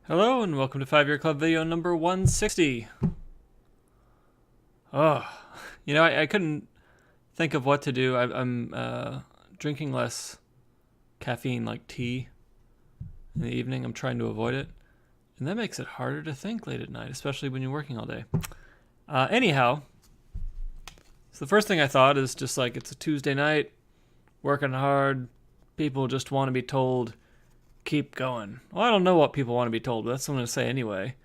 Hello and welcome to 5 Year Club video number 160. Oh, I couldn't think of what to do. I'm drinking less caffeine, like tea, in the evening. I'm trying to avoid it. And that makes it harder to think late at night, especially when you're working all day. Anyhow, so the first thing I thought is just like it's a Tuesday night, working hard. People just want to be told, keep going. Well, I don't know what people want to be told, but that's what I'm going to say anyway.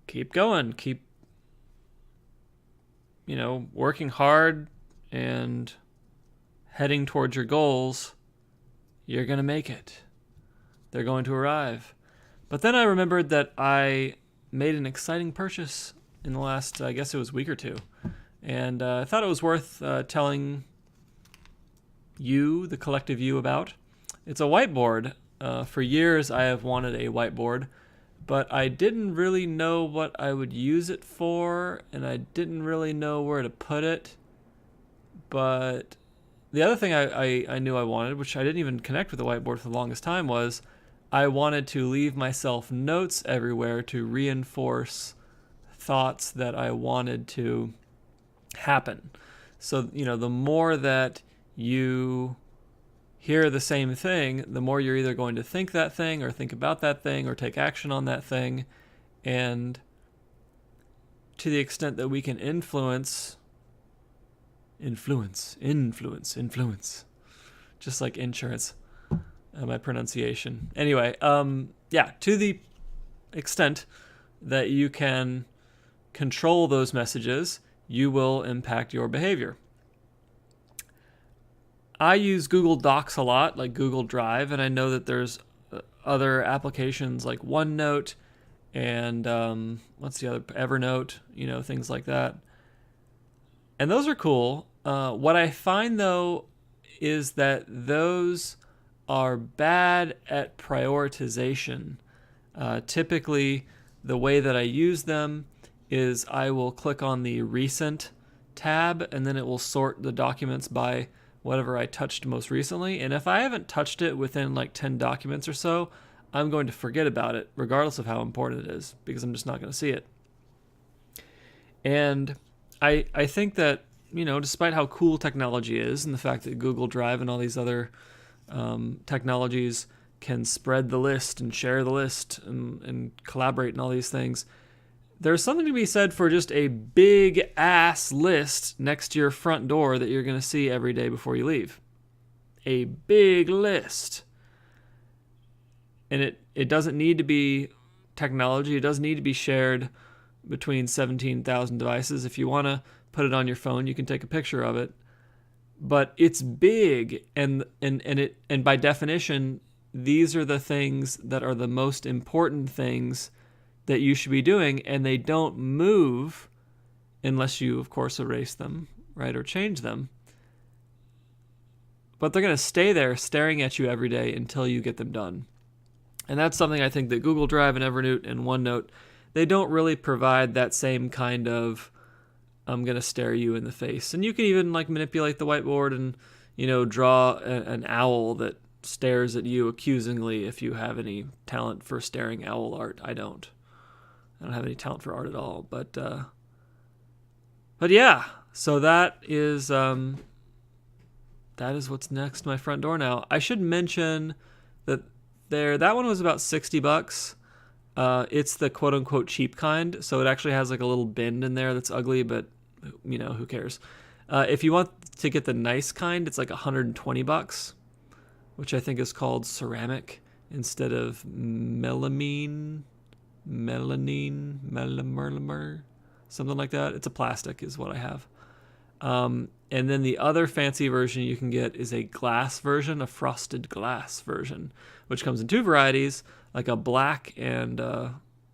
Keep going. Keep, working hard and heading towards your goals. You're going to make it. They're going to arrive. But then I remembered that I made an exciting purchase in the last, I guess it was week or two. And I thought it was worth telling you, the collective you, about. It's a whiteboard. For years I have wanted a whiteboard, but I didn't really know what I would use it for, and I didn't really know where to put it. But the other thing I knew I wanted, which I didn't even connect with the whiteboard for the longest time, was I wanted to leave myself notes everywhere to reinforce thoughts that I wanted to happen. So, the more that you hear the same thing, the more you're either going to think that thing or think about that thing or take action on that thing. And to the extent that we can influence, just like insurance, my pronunciation. Anyway, to the extent that you can control those messages, you will impact your behavior. I use Google Docs a lot, like Google Drive, and I know that there's other applications like OneNote and what's the other? Evernote, things like that. And those are cool. What I find, though, is that those are bad at prioritization. Typically, the way that I use them is I will click on the Recent tab, and then it will sort the documents by whatever I touched most recently. And if I haven't touched it within like 10 documents or so, I'm going to forget about it, regardless of how important it is, because I'm just not going to see it. And I think that, despite how cool technology is and the fact that Google Drive and all these other technologies can spread the list and share the list and collaborate and all these things, there's something to be said for just a big ass list next to your front door that you're going to see every day before you leave. A big list. And it doesn't need to be technology. It doesn't need to be shared between 17,000 devices. If you want to put it on your phone, you can take a picture of it. But it's big, and by definition, these are the things that are the most important things that you should be doing, and they don't move unless you, of course, erase them, right, or change them. But they're going to stay there staring at you every day until you get them done. And that's something I think that Google Drive and Evernote and OneNote, they don't really provide that same kind of, I'm going to stare you in the face. And you can even like manipulate the whiteboard and, draw an owl that stares at you accusingly if you have any talent for staring owl art. I don't have any talent for art at all, but yeah. So that is what's next to my front door now. I should mention that that one was about $60. It's the quote unquote cheap kind, so it actually has like a little bend in there that's ugly, but who cares? If you want to get the nice kind, it's like $120, which I think is called ceramic instead of melamer, something like that. It's a plastic is what I have. And then the other fancy version you can get is a glass version, a frosted glass version, which comes in two varieties, like a black and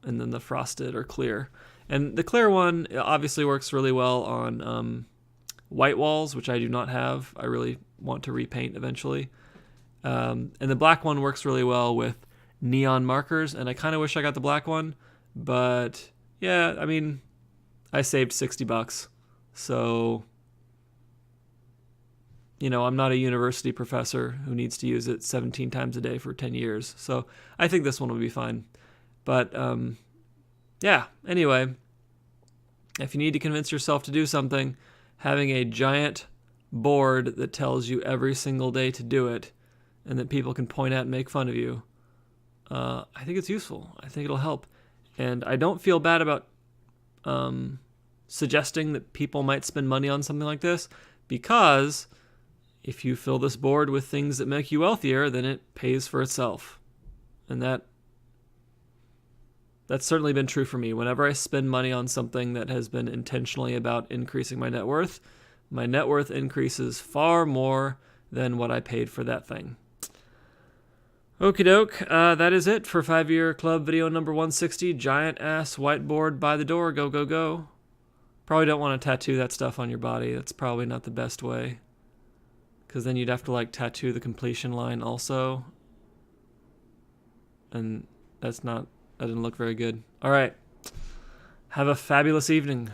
then the frosted or clear. And the clear one obviously works really well on white walls, which I do not have. I really want to repaint eventually. And the black one works really well with neon markers, and I kind of wish I got the black one, but yeah, I mean, I saved $60, so I'm not a university professor who needs to use it 17 times a day for 10 years, so I think this one will be fine. But yeah, anyway, if you need to convince yourself to do something, having a giant board that tells you every single day to do it and that people can point at and make fun of you, I think it's useful. I think it'll help. And I don't feel bad about suggesting that people might spend money on something like this, because if you fill this board with things that make you wealthier, then it pays for itself. And that's certainly been true for me. Whenever I spend money on something that has been intentionally about increasing my net worth increases far more than what I paid for that thing. Okie doke, that is it for 5-Year Club video number 160. Giant ass whiteboard by the door. Go, go, go. Probably don't want to tattoo that stuff on your body. That's probably not the best way, because then you'd have to like tattoo the completion line also, and that didn't look very good. All right, have a fabulous evening.